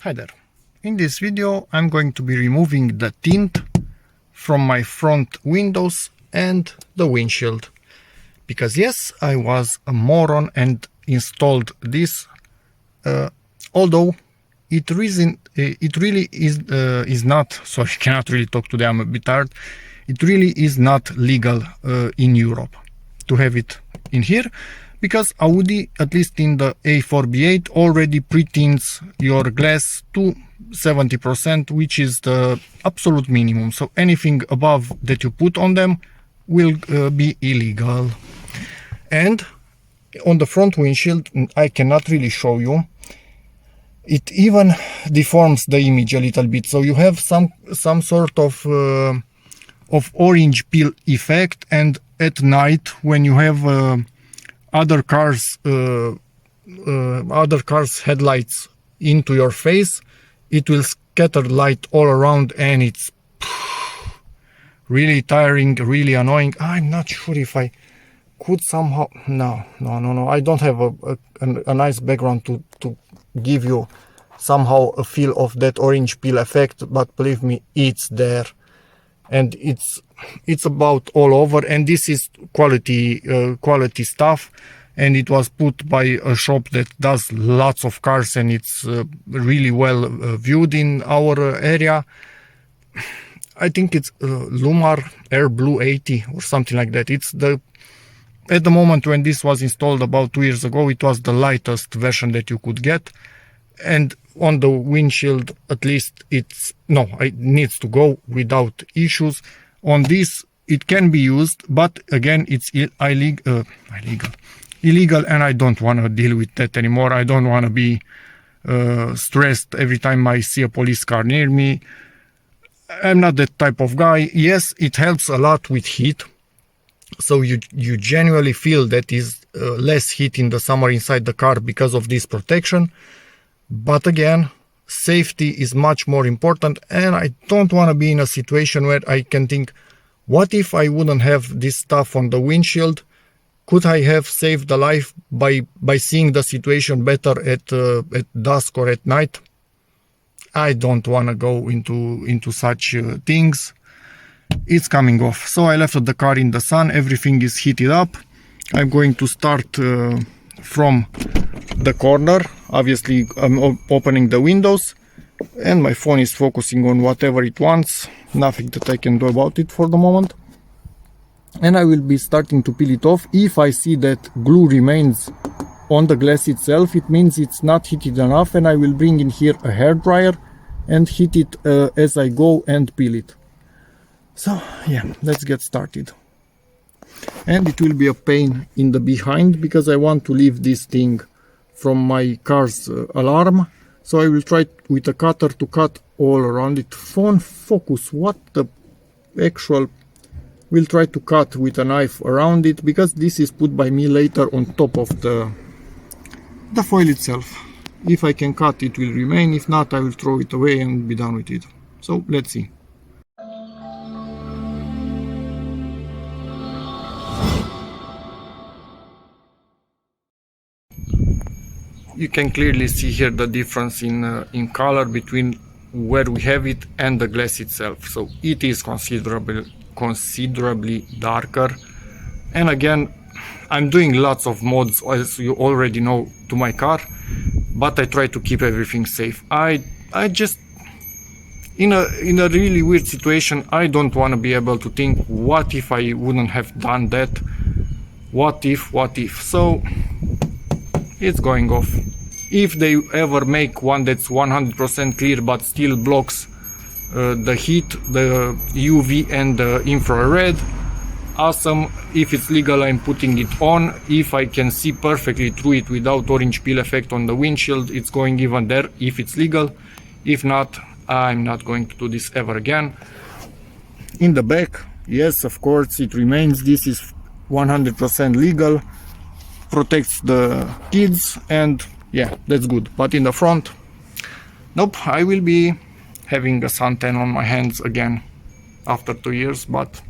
Hi there. In this video I'm going to be removing the tint from my front windows and the windshield. Because yes, I was a moron and installed this, although it really is not, sorry, cannot really talk today, I'm a bit tired. It really is not legal in Europe to have it in here, because Audi, at least in the A4B8, already pre-tints your glass to 70%, which is the absolute minimum. So anything above that you put on them will be illegal. And on the front windshield, I cannot really show you, it even deforms the image a little bit. So you have some sort of orange peel effect, and at night when you have other cars headlights into your face, it will scatter light all around, and it's really tiring, really annoying. I'm not sure if I could somehow, no, I don't have a nice background to give you somehow a feel of that orange peel effect, but believe me, it's there, and it's about all over. And this is quality stuff, and it was put by a shop that does lots of cars, and it's really well viewed in our area. I think it's Lumar Air Blue 80 or something like that. It's at the moment when this was installed about 2 years ago, it was the lightest version that you could get. And on the windshield, at least it needs to go without issues. On this, it can be used, but again, it's illegal, and I don't want to deal with that anymore. I don't want to be stressed every time I see a police car near me. I'm not that type of guy. Yes, it helps a lot with heat, so you genuinely feel that is less heat in the summer inside the car because of this protection. But again, safety is much more important, and I don't want to be in a situation where I can think, what if I wouldn't have this stuff on the windshield? Could I have saved a life by seeing the situation better at dusk or at night? I don't want to go into such things. It's coming off. So I left the car in the sun, everything is heated up. I'm going to start from the corner. Obviously I'm opening the windows, and my phone is focusing on whatever it wants. Nothing that I can do about it for the moment. And I will be starting to peel it off. If I see that glue remains on the glass itself, it means it's not heated enough, and I will bring in here a hairdryer and heat it as I go and peel it. So yeah, let's get started. And it will be a pain in the behind, because I want to leave this thing from my car's alarm. So I will try with a cutter to cut all around it. Phone focus, what the actual... We'll try to cut with a knife around it, because this is put by me later on top of the foil itself. If I can cut, it will remain. If not, I will throw it away and be done with it. So let's see. You can clearly see here the difference in color between where we have it and the glass itself. So it is considerably darker. And again, I'm doing lots of mods, as you already know, to my car, but I try to keep everything safe. I just, in a really weird situation, I don't want to be able to think, what if I wouldn't have done that? What if? So it's going off. If they ever make one that's 100% clear but still blocks the heat, the UV and the infrared, awesome. If it's legal, I'm putting it on. If I can see perfectly through it without orange peel effect on the windshield, it's going even there if it's legal. If not, I'm not going to do this ever again. In the back, yes, of course, it remains. This is 100% legal, protects the kids, and yeah, that's good. But in the front, nope, I will be having a suntan on my hands again after 2 years, but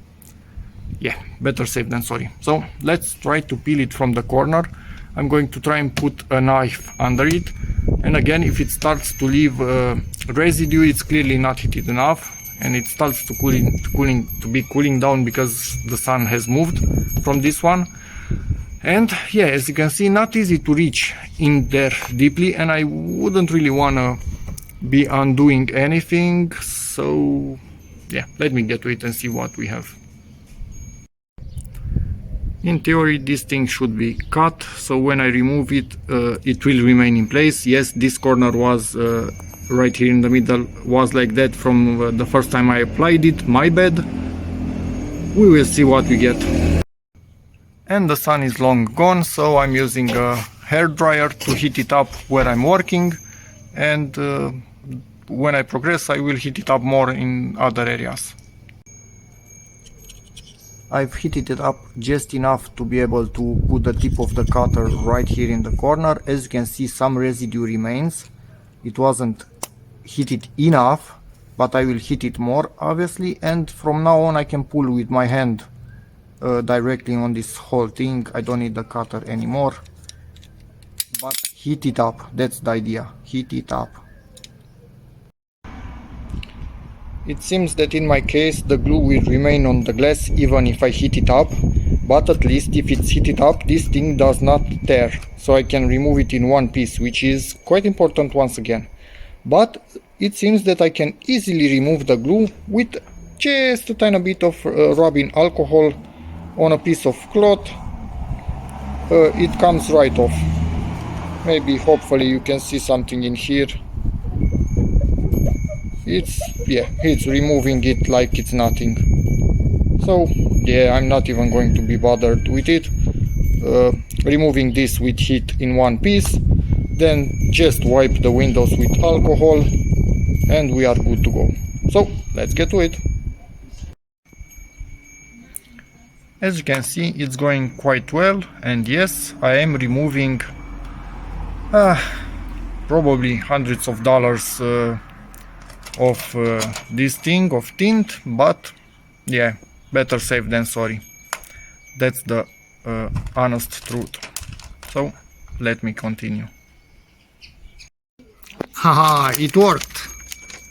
yeah, better safe than sorry. So let's try to peel it from the corner. I'm going to try and put a knife under it, and again, if it starts to leave residue, it's clearly not heated enough, and it starts to be cooling down because the sun has moved from this one. And yeah, as you can see, not easy to reach in there deeply, and I wouldn't really want to be undoing anything. So yeah, let me get to it and see what we have. In theory, this thing should be cut, so when I remove it, it will remain in place. Yes, this corner was right here in the middle, was like that from the first time I applied it. My bad. We will see what we get. And the sun is long gone, so I'm using a hair dryer to heat it up where I'm working, and when I progress, I will heat it up more in other areas. I've heated it up just enough to be able to put the tip of the cutter right here in the corner. As you can see, some residue remains. It wasn't heated enough, but I will heat it more, obviously, and from now on I can pull with my hand directly on this whole thing. I don't need the cutter anymore, but heat it up, that's the idea, heat it up. It seems that in my case the glue will remain on the glass even if I heat it up, but at least if it's heated up, this thing does not tear, so I can remove it in one piece, which is quite important once again. But it seems that I can easily remove the glue with just a tiny bit of rubbing alcohol on a piece of cloth. It comes right off. Maybe, hopefully you can see something in here. It's removing it like it's nothing. So yeah, I'm not even going to be bothered with it. Removing this with heat in one piece, then just wipe the windows with alcohol and we are good to go. So let's get to it. As you can see, it's going quite well, and yes, I am removing probably hundreds of dollars of this thing of tint, but yeah, better safe than sorry. That's the honest truth. So let me continue. Haha, it worked!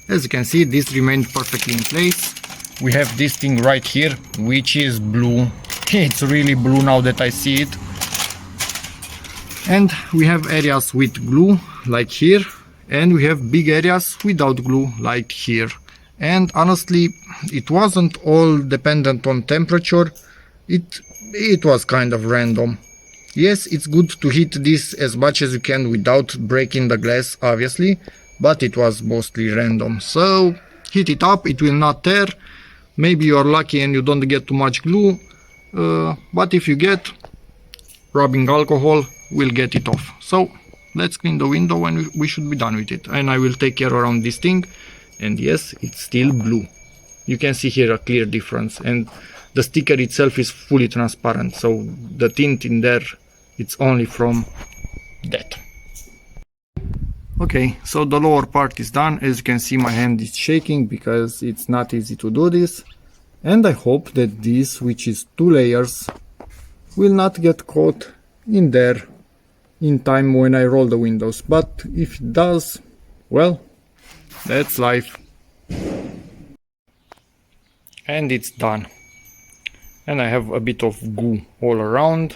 As you can see, this remained perfectly in place. We have this thing right here, which is blue. It's really blue now that I see it. And we have areas with glue, like here, and we have big areas without glue, like here. And honestly, it wasn't all dependent on temperature. It was kind of random. Yes, it's good to heat this as much as you can without breaking the glass, obviously, but it was mostly random. So heat it up, it will not tear. Maybe you are lucky and you don't get too much glue, but if you get, rubbing alcohol will get it off. So let's clean the window and we should be done with it. And I will take care around this thing. And yes, it's still blue. You can see here a clear difference, and the sticker itself is fully transparent, so the tint in there, it's only from that. Okay, so the lower part is done. As you can see, my hand is shaking because it's not easy to do this, and I hope that this, which is 2 layers, will not get caught in there in time when I roll the windows. But if it does, well, that's life. And it's done. And I have a bit of goo all around.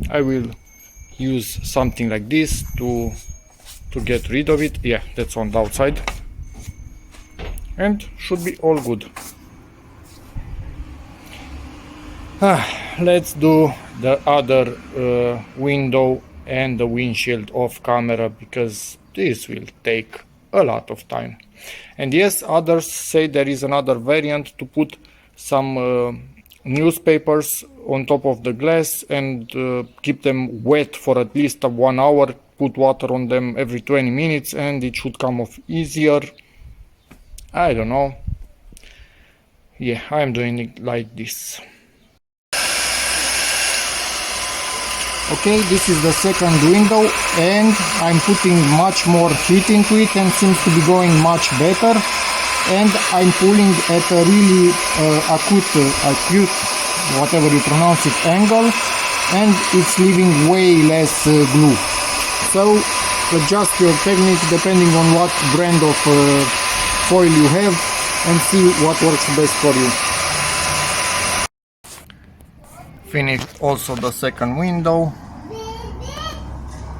I will use something like this to get rid of it. Yeah, that's on the outside. And should be all good. Let's do the other window and the windshield off camera, because this will take a lot of time. And yes, others say there is another variant to put some newspapers on top of the glass and keep them wet for at least 1 hour, put water on them every 20 minutes and it should come off easier. I don't know. Yeah, I'm doing it like this. Okay, this is the second window and I'm putting much more heat into it and seems to be going much better. And I'm pulling at a really acute, whatever you pronounce it, angle. and it's leaving way less glue. So adjust your technique depending on what brand of foil you have and see what works best for you. Finished also the second window,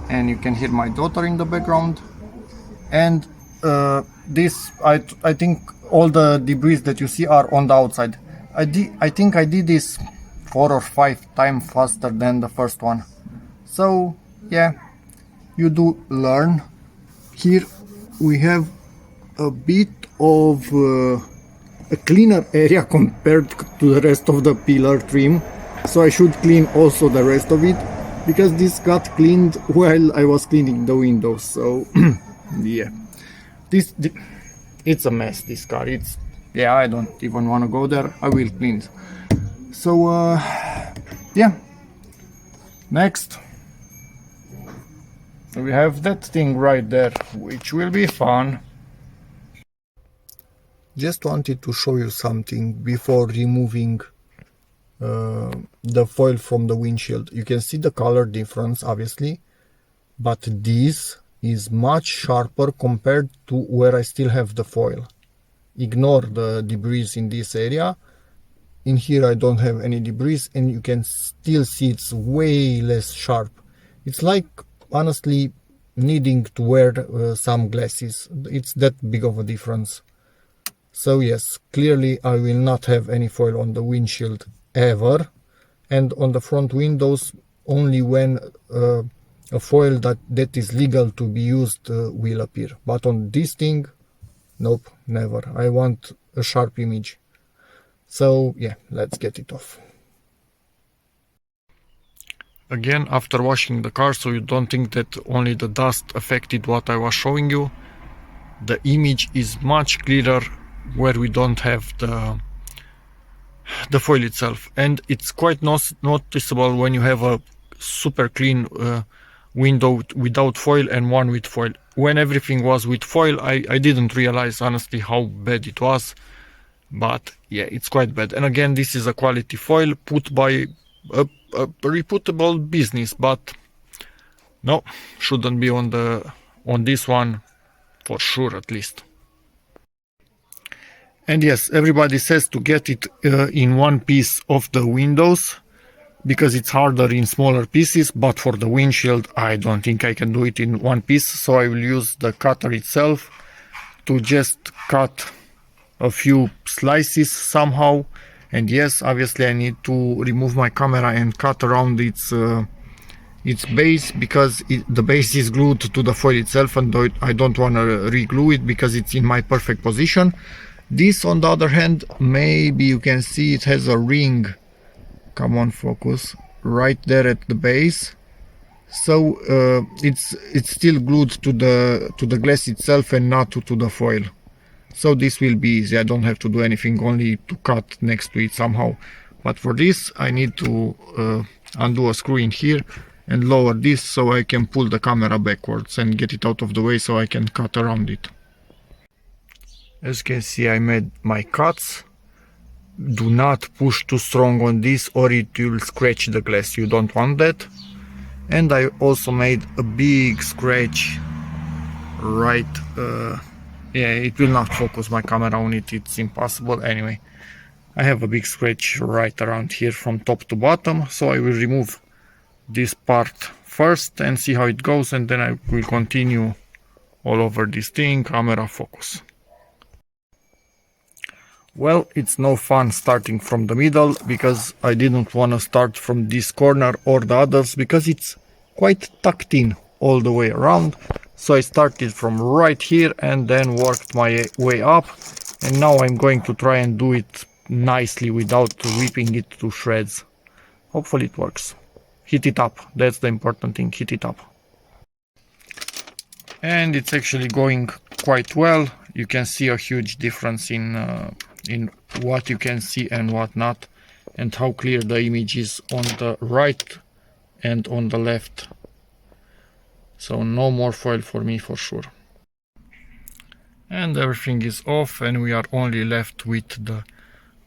and you can hear my daughter in the background. And this, I think all the debris that you see are on the outside. I think I did this 4 or 5 times faster than the first one. So yeah, you do learn. Here we have a bit of a cleaner area compared to the rest of the pillar trim, so I should clean also the rest of it, because this got cleaned while I was cleaning the windows. So yeah, it's a mess, this car. It's, yeah, I don't even want to go there. I will clean it. So yeah, next we have that thing right there, which will be fun. Just wanted to show you something before removing the foil from the windshield. You can see the color difference, obviously, but this is much sharper compared to where I still have the foil. Ignore the debris in this area. In here I don't have any debris, and you can still see it's way less sharp. It's like, honestly, needing to wear some glasses. It's that big of a difference. So yes, clearly I will not have any foil on the windshield ever, and on the front windows only when a foil that is legal to be used will appear. But on this thing, nope, never. I want a sharp image. So yeah, let's get it off. Again, after washing the car, so you don't think that only the dust affected what I was showing you, the image is much clearer where we don't have the foil itself, and it's quite noticeable when you have a super clean window without foil and one with foil. When everything was with foil, I didn't realize honestly how bad it was, but yeah, it's quite bad. And again, this is a quality foil put by a reputable business, but no, shouldn't be on this one for sure, at least. And yes, everybody says to get it in one piece of the windows because it's harder in smaller pieces, but for the windshield I don't think I can do it in one piece, so I will use the cutter itself to just cut a few slices somehow. And yes, obviously I need to remove my camera and cut around its base, because the base is glued to the foil itself, and I don't want to re-glue it because it's in my perfect position. This, on the other hand, maybe you can see it has a ring, come on, focus, right there at the base. So it's still glued to the glass itself and not to the foil. So this will be easy. I don't have to do anything, only to cut next to it somehow. But for this I need to undo a screw in here and lower this so I can pull the camera backwards and get it out of the way so I can cut around it. As you can see, I made my cuts. Do not push too strong on this or it will scratch the glass. You don't want that. And I also made a big scratch right, yeah, it will not focus my camera on it, it's impossible. Anyway, I have a big scratch right around here from top to bottom, so I will remove this part first and see how it goes, and then I will continue all over this thing. Camera focus. Well, it's no fun starting from the middle, because I didn't want to start from this corner or the others, because it's quite tucked in all the way around. So I started from right here and then worked my way up, and now I'm going to try and do it nicely without ripping it to shreds. Hopefully it works. Hit it up, that's the important thing, hit it up. And it's actually going quite well. You can see a huge difference in what you can see and what not, and how clear the image is on the right and on the left. So no more foil for me for sure. And everything is off and we are only left with the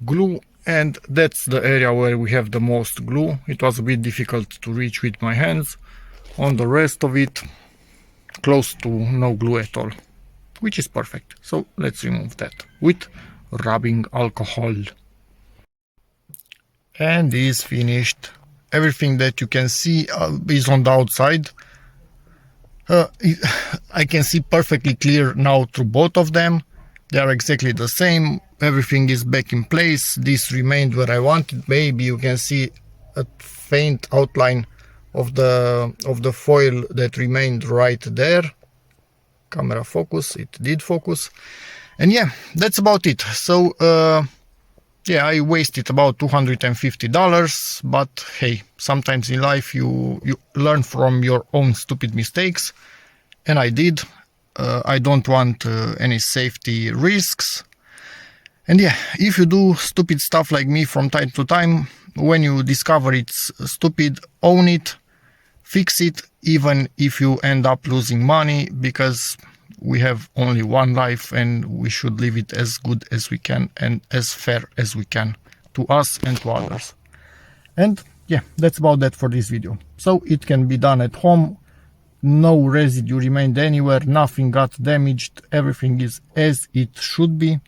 glue And that's the area where we have the most glue. It was a bit difficult to reach with my hands. On the rest of it, close to no glue at all, which is perfect. So let's remove that with rubbing alcohol. And is finished. Everything that you can see is on the outside. I can see perfectly clear now through both of them. They are exactly the same. Everything is back in place. This remained where I wanted. Maybe you can see a faint outline of the foil that remained right there. Camera focus, it did focus. And yeah, that's about it. So yeah, I wasted about $250, but hey, sometimes in life you learn from your own stupid mistakes, and I did. I don't want any safety risks. And yeah, if you do stupid stuff like me from time to time, when you discover it's stupid, own it, fix it, even if you end up losing money, because we have only one life and we should live it as good as we can and as fair as we can to us and to others. And yeah, that's about that for this video. So it can be done at home. No residue remained anywhere, nothing got damaged, everything is as it should be.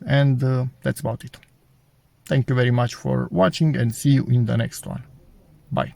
And that's about it. Thank you very much for watching and see you in the next one. Bye.